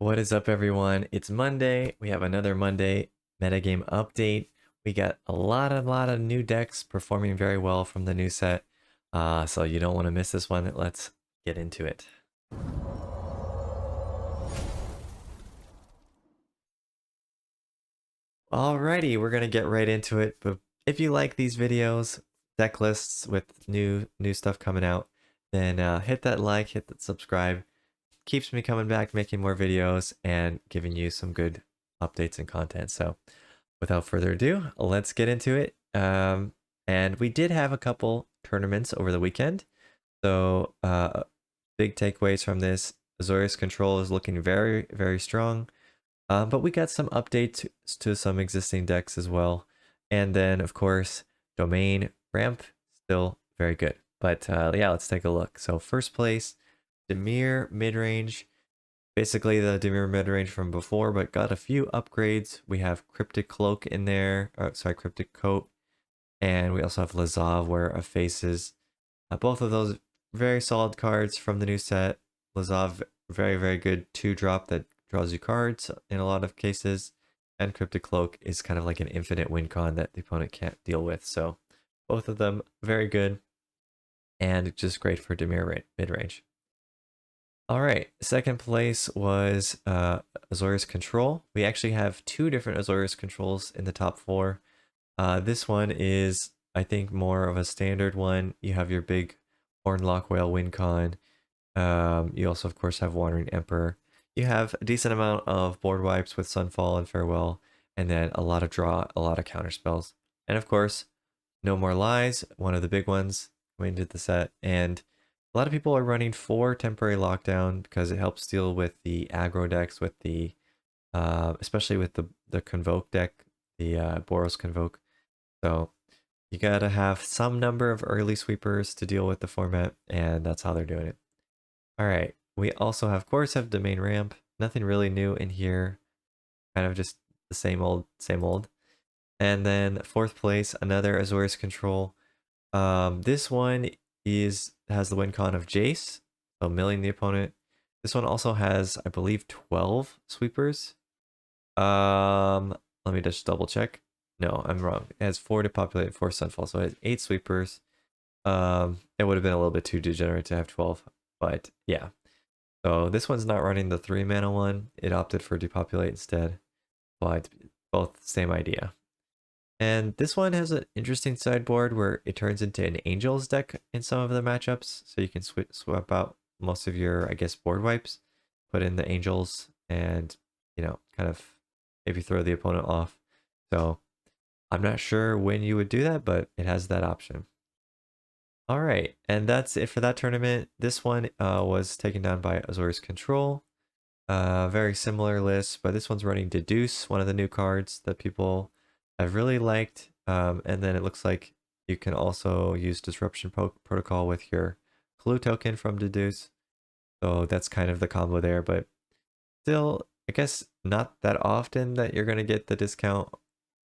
What is up, everyone? It's Monday. We have another Monday metagame update. We got a lot of new decks performing very well from the new set. So you don't want to miss this one. Let's get into it. Alrighty, we're gonna get right into it. But if you like these videos, deck lists with new stuff coming out, then hit that like, hit that subscribe. Keeps me coming back, making more videos, and giving you some good updates and content. So without further ado, let's get into it. And we did have a couple tournaments over the weekend. So big takeaways from this. Azorious Control is looking very strong. But we got some updates to some existing decks as well. And then, of course, Domain Ramp, still very good. But yeah, let's take a look. So first place, Dimir midrange. Basically the Dimir midrange from before, but got a few upgrades. We have Cryptic Cloak in there, Cryptic Coat. And we also have Lazav, Wearer of Faces. Both of those very solid cards from the new set. Lazav, very good 2-drop that draws you cards in a lot of cases. And Cryptic Cloak is kind of like an infinite win con that the opponent can't deal with. So both of them very good and just great for Dimir midrange. All right, second place was Azorious Control. We actually have two different Azorious Controls in the top 4. This one is, I think, more of a standard one. You have your big Hornlock Whale win con. You also, of course, have Wandering Emperor. You have a decent amount of board wipes with Sunfall and Farewell, and then a lot of draw, a lot of counter spells. And of course, No More Lies, one of the big ones coming into the set. And a lot of people are running 4 Temporary Lockdown because it helps deal with the aggro decks, with the especially with the Convoke deck, the Boros Convoke. So you gotta have some number of early sweepers to deal with the format, and that's how they're doing it. All right, we also have, of course, have Domain Ramp. Nothing really new in here, kind of just the same old, same old. And then fourth place, another Azorius Control. This one has the win con of Jace, so milling the opponent. This one also has, I believe, 12 sweepers. Let me just double check. No, I'm wrong. It has 4 to populate, 4 Sunfall, so it has 8 sweepers. It would have been a little bit too degenerate to have 12, but yeah. So this one's not running the 3 mana one. It opted for depopulate instead, but both same idea. And this one has an interesting sideboard where it turns into an Angels deck in some of the matchups. So you can swap out most of your, I guess, board wipes, put in the Angels, and, you know, kind of maybe throw the opponent off. So I'm not sure when you would do that, but it has that option. All right, and that's it for that tournament. This one was taken down by Azorius Control. Very similar list, but this one's running Deduce, one of the new cards that people have really liked. And then it looks like you can also use Disruption Protocol with your Clue token from Deduce. So that's kind of the combo there, but still, I guess not that often that you're going to get the discount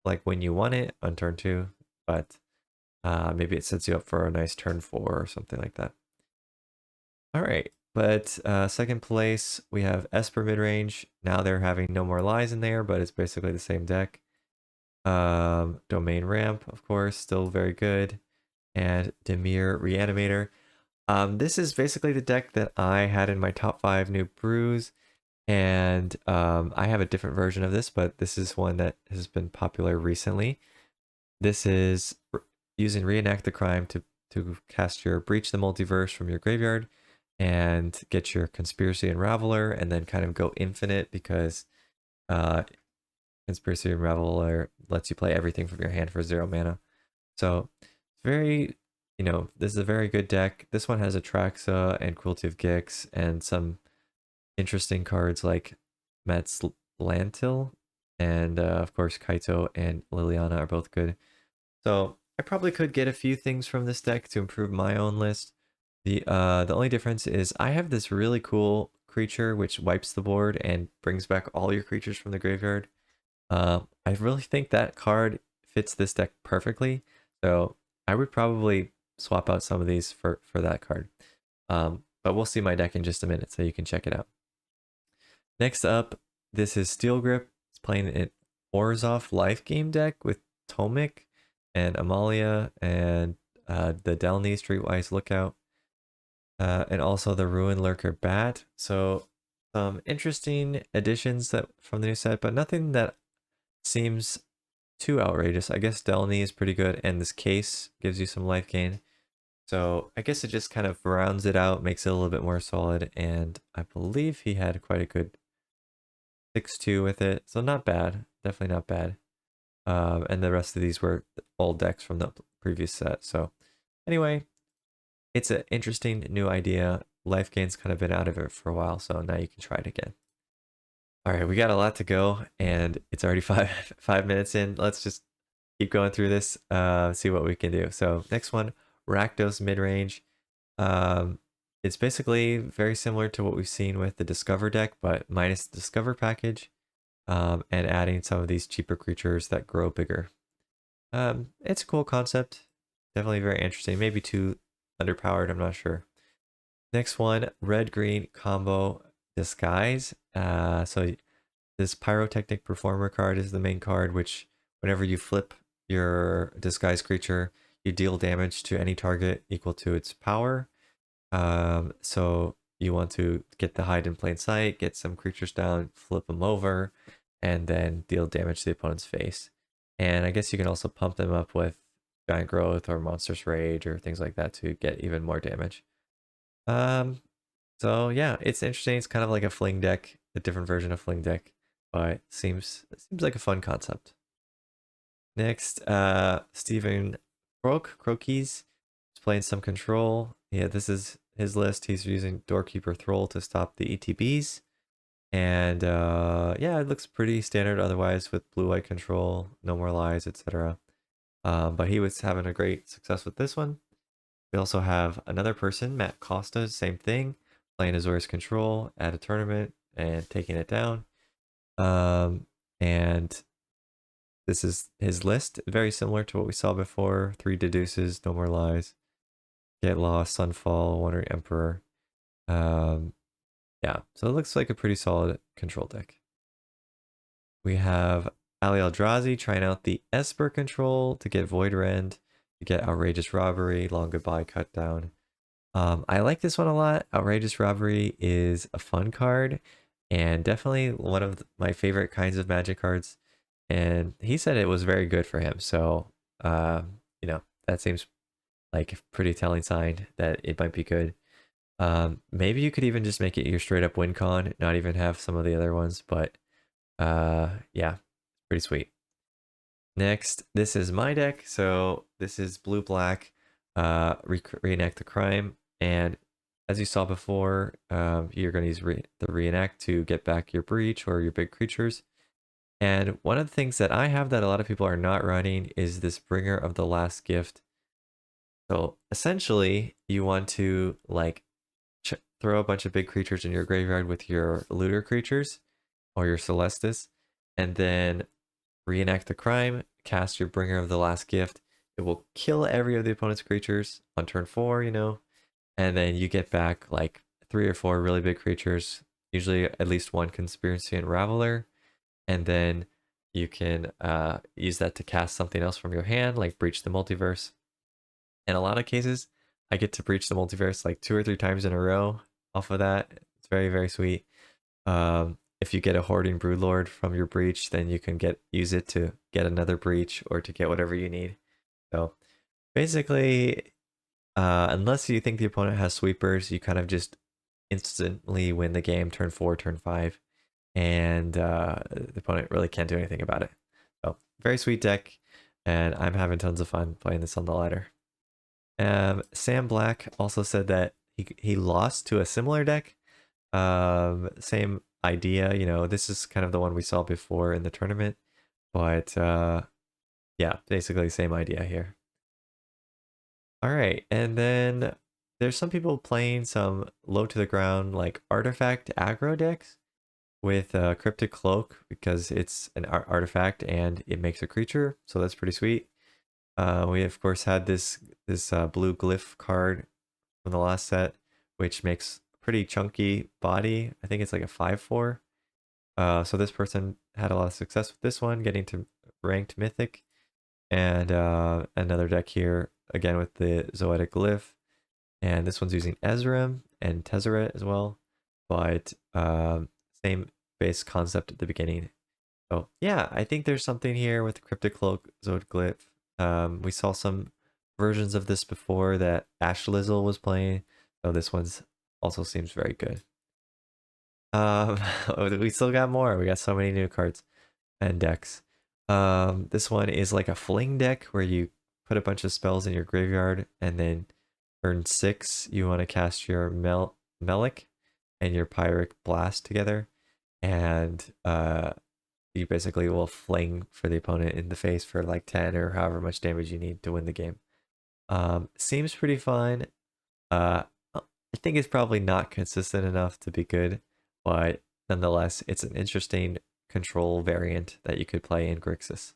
like when you want it on turn 2, but maybe it sets you up for a nice turn 4 or something like that. All right, but second place, we have Esper midrange. Now they're having No More Lies in there, but it's basically the same deck. Domain Ramp, of course, still very good. And Dimir Reanimator. This is basically the deck that I had in my top 5 new brews. And I have a different version of this, but this is one that has been popular recently. This is using Reenact the Crime to cast your Breach the Multiverse from your graveyard and get your Conspiracy Unraveler, and then kind of go infinite because Conspiracy Unraveler lets you play everything from your hand for 0 mana. So very, you know, this is a very good deck. This one has Atraxa and Cruelty of Gix and some interesting cards like Matt's Lantil, and of course Kaito and Liliana are both good. So I probably could get a few things from this deck to improve my own list. The only difference is I have this really cool creature which wipes the board and brings back all your creatures from the graveyard. I really think that card fits this deck perfectly. So I would probably swap out some of these for that card. But we'll see my deck in just a minute, so you can check it out. Next up, this is Steel Grip. It's playing an Orzhov life game deck with Tomik and Amalia and the Delny Streetwise Lookout, and also the Ruin Lurker Bat. So some interesting additions that from the new set, but nothing that seems too outrageous. I guess Delny is pretty good, and this case gives you some life gain. So I guess it just kind of rounds it out, makes it a little bit more solid, and I believe he had quite a good 6-2 with it. So not bad, definitely not bad. And the rest of these were old decks from the previous set. So anyway, it's an interesting new idea. Life gain's kind of been out of it for a while, so now you can try it again. All right, we got a lot to go, and it's already five minutes in. Let's just keep going through this, see what we can do. So next one, Rakdos midrange. It's basically very similar to what we've seen with the Discover deck, but minus the Discover package, and adding some of these cheaper creatures that grow bigger. It's a cool concept, definitely very interesting. Maybe too underpowered, I'm not sure. Next one, red-green combo Disguise. So this Pyrotechnic Performer card is the main card, which whenever you flip your Disguise creature, you deal damage to any target equal to its power. So you want to get the hide in plain sight, get some creatures down, flip them over, and then deal damage to the opponent's face. And I guess you can also pump them up with Giant Growth or Monstrous Rage or things like that to get even more damage. So yeah, it's interesting. It's kind of like a Fling deck, a different version of Fling deck, but it seems like a fun concept. Next, Stephen Crokies is playing some control. Yeah, this is his list. He's using Doorkeeper Thrall to stop the ETBs. And yeah, it looks pretty standard otherwise with blue-white control, no more lies, etc. But he was having a great success with this one. We also have another person, Matt Costa, same thing, playing Azorious Control at a tournament and taking it down. And this is his list, very similar to what we saw before. 3 Deduces, No More Lies, Get Lost, Sunfall, Wandering Emperor. Yeah, so it looks like a pretty solid control deck. We have Ali Eldrazi trying out the Esper control to get Void Rend, to get Outrageous Robbery, Long Goodbye, Cut Down. I like this one a lot. Outrageous Robbery is a fun card and definitely one of my favorite kinds of Magic cards. And he said it was very good for him. So, that seems like a pretty telling sign that it might be good. Maybe you could even just make it your straight up win con, not even have some of the other ones, but yeah, pretty sweet. Next, this is my deck. So this is blue black, reenact the crime, and as you saw before, you're going to use the reenact to get back your breach or your big creatures. And one of the things that I have that a lot of people are not running is this Bringer of the Last Gift. So essentially, you want to like throw a bunch of big creatures in your graveyard with your looter creatures or your Celestis, and then reenact the crime, cast your Bringer of the Last Gift. It will kill every of the opponent's creatures on turn 4, and then you get back like 3 or 4 really big creatures, usually at least one Conspiracy Unraveler, and then you can use that to cast something else from your hand, like Breach the Multiverse. In a lot of cases, I get to Breach the Multiverse like 2 or 3 times in a row off of that. It's very, very sweet. If you get a Hoarding Broodlord from your breach, then you can use it to get another breach or to get whatever you need. So basically, unless you think the opponent has sweepers, you kind of just instantly win the game turn 4, turn 5, and the opponent really can't do anything about it. So very sweet deck, and I'm having tons of fun playing this on the ladder. Sam Black also said that he lost to a similar deck. Same idea, this is kind of the one we saw before in the tournament, but yeah, basically same idea here. All right, and then there's some people playing some low to the ground like artifact aggro decks with Cryptic Cloak because it's an artifact and it makes a creature, so that's pretty sweet. We of course had this blue glyph card from the last set, which makes a pretty chunky body. I think it's like a 5/4, So this person had a lot of success with this one, getting to ranked mythic, and another deck here again with the Zoetic Glyph, and this one's using Ezreal and Tezzeret as well, but same base concept at the beginning. So yeah, I think there's something here with the Cryptic Cloak Zoetic Glyph. We saw some versions of this before that Ashlizzle was playing, so this one's also seems very good. We still got more. We got so many new cards and decks. This one is like a fling deck where you put a bunch of spells in your graveyard, and then turn 6 you want to cast your Melic and your Pyric Blast together, and you basically will fling for the opponent in the face for like 10 or however much damage you need to win the game. Seems pretty fun. I think it's probably not consistent enough to be good, but nonetheless, it's an interesting control variant that you could play in Grixis.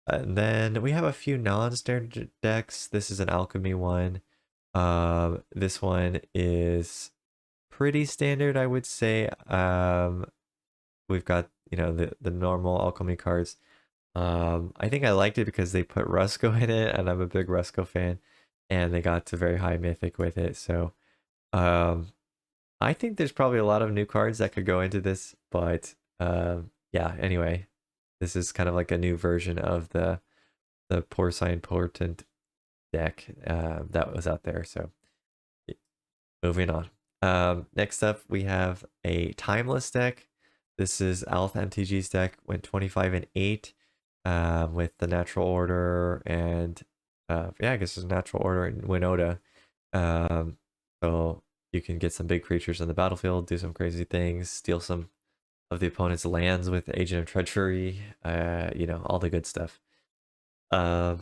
And then we have a few non-standard decks. This is an alchemy one. This one is pretty standard, I would say. We've got, you know, the normal alchemy cards. I think I liked it because they put Rusko in it, and I'm a big Rusko fan, and they got to very high mythic with it. So I think there's probably a lot of new cards that could go into this, but yeah, anyway, this is kind of like a new version of the Porcine Portent deck that was out there. So moving on. Next up, we have a Timeless deck. This is Alpha MTG's deck, went 25 and 8 with the Natural Order and yeah, I guess it's Natural Order and Winota. So you can get some big creatures on the battlefield, do some crazy things, steal some of the opponent's lands with Agent of Treachery, you know, all the good stuff. So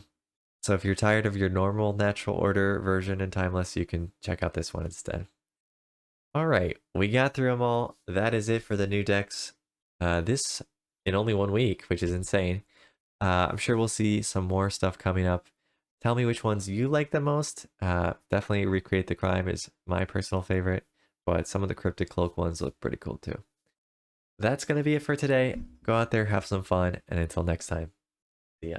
if you're tired of your normal Natural Order version in Timeless, you can check out this one instead. All right, we got through them all. That is it for the new decks. This in only 1 week, which is insane. I'm sure we'll see some more stuff coming up. Tell me which ones you like the most. Definitely Recreate the Crime is my personal favorite, but some of the Cryptic Cloak ones look pretty cool too. That's going to be it for today. Go out there, have some fun, and until next time, see ya.